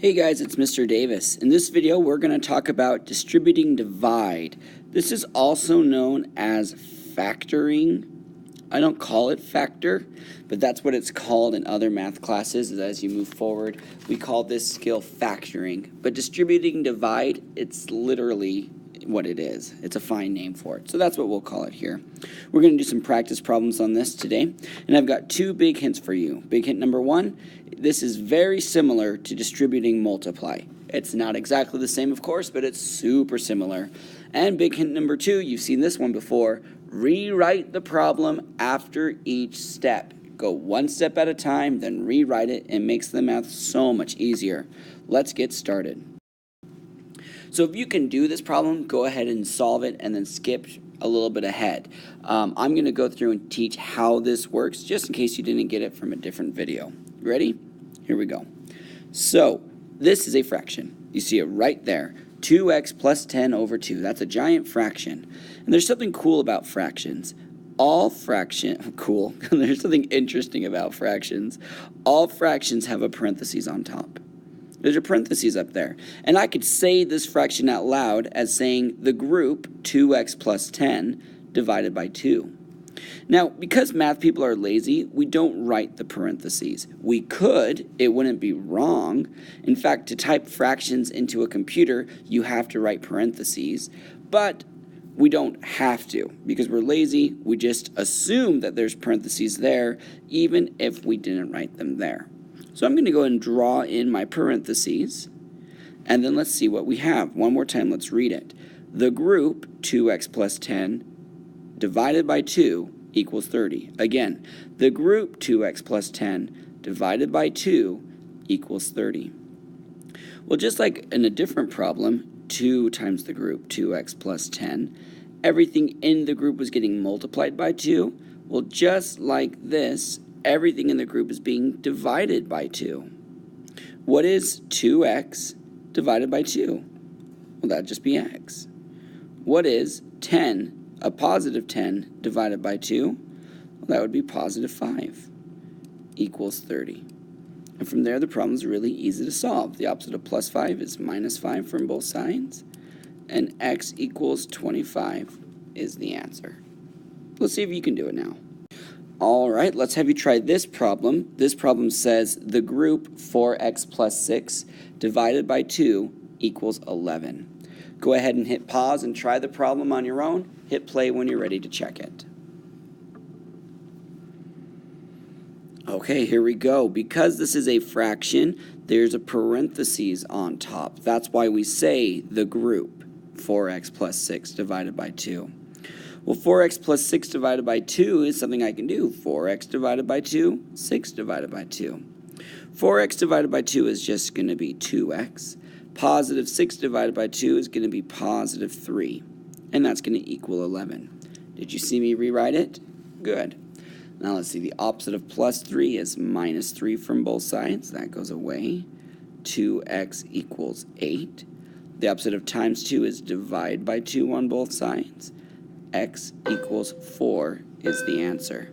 Hey guys, it's Mr. Davis. In this video, we're going to talk about distributing divide. This is also known as factoring. I don't call it factor, but that's what it's called in other math classes. As you move forward, we call this skill factoring. But distributing divide, it's literally what it is. It's a fine name for it. So that's what we'll call it here. We're going to do some practice problems on this today. And I've got two big hints for you. Big hint number one, this is very similar to distributing multiply. It's not exactly the same, of course, but it's super similar. And big hint number two, you've seen this one before, rewrite the problem after each step. Go one step at a time, then rewrite it. It makes the math so much easier. Let's get started. So if you can do this problem, go ahead and solve it and then skip a little bit ahead. I'm going to go through and teach how this works just in case you didn't get it from a different video. Ready? Here we go. So this is a fraction. You see it right there. 2x plus 10 over 2. That's a giant fraction. And there's something cool about fractions. There's something interesting about fractions. All fractions have a parentheses on top. There's a parentheses up there. And I could say this fraction out loud as saying the group 2x plus 10 divided by 2. Now, because math people are lazy, we don't write the parentheses. We could, it wouldn't be wrong. In fact, to type fractions into a computer, you have to write parentheses. But we don't have to. Because we're lazy, we just assume that there's parentheses there, even if we didn't write them there. So I'm going to go ahead and draw in my parentheses, and then let's see what we have. One more time, let's read it. The group 2x plus 10 divided by 2 equals 30. Again, the group 2x plus 10 divided by 2 equals 30. Well, just like in a different problem, 2 times the group 2x plus 10, everything in the group was getting multiplied by 2. Well, just like this, everything in the group is being divided by 2. What is 2x divided by 2? Well, that'd just be x. What is 10, a positive 10, divided by 2? Well, that would be positive 5, equals 30. And from there, the problem is really easy to solve. The opposite of plus 5 is minus 5 from both sides, and x equals 25 is the answer. Let's see if you can do it now. All right, let's have you try this problem. This problem says the group 4x plus 6 divided by 2 equals 11. Go ahead and hit pause and try the problem on your own. Hit play when you're ready to check it. Okay, here we go. Because this is a fraction, there's a parentheses on top. That's why we say the group 4x plus 6 divided by 2. Well, 4x plus 6 divided by 2 is something I can do. 4x divided by 2, 6 divided by 2. 4x divided by 2 is just going to be 2x. Positive 6 divided by 2 is going to be positive 3. And that's going to equal 11. Did you see me rewrite it? Good. Now let's see. The opposite of plus 3 is minus 3 from both sides. That goes away. 2x equals 8. The opposite of times 2 is divide by 2 on both sides. X equals 4 is the answer.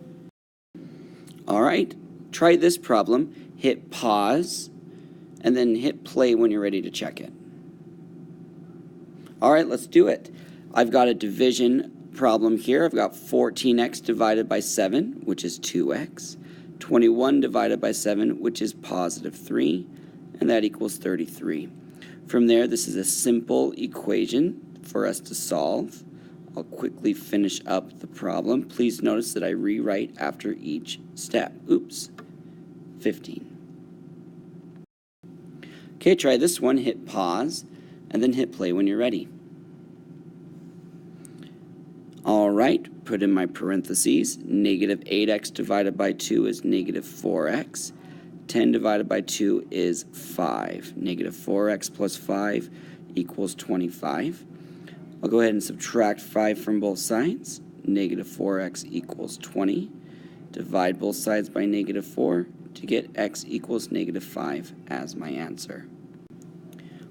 All right, try this problem. Hit pause, and then hit play when you're ready to check it. All right, let's do it. I've got a division problem here. I've got 14x divided by 7, which is 2x. 21 divided by 7, which is positive 3, and that equals 33. From there, this is a simple equation for us to solve. I'll quickly finish up the problem. Please notice that I rewrite after each step. Oops, 15. Okay, try this one. Hit pause, and then hit play when you're ready. All right, put in my parentheses. Negative 8x divided by 2 is negative 4x. 10 divided by 2 is 5. Negative 4x plus 5 equals 25. I'll go ahead and subtract 5 from both sides. Negative 4x equals 20. Divide both sides by negative 4 to get x equals negative 5 as my answer.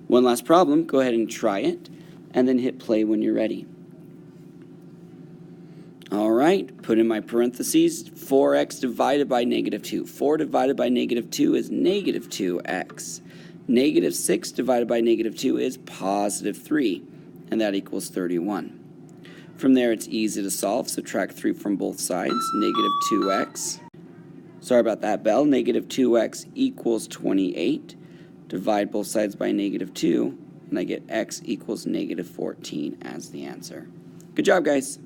One last problem. Go ahead and try it, and then hit play when you're ready. All right, put in my parentheses, 4x divided by negative 2. 4 divided by negative 2 is negative 2x. Negative 6 divided by negative 2 is positive 3, and that equals 31. From there, it's easy to solve. Subtract 3 from both sides, negative 2x. Sorry about that, Belle. Negative 2x equals 28. Divide both sides by negative 2, and I get x equals negative 14 as the answer. Good job, guys.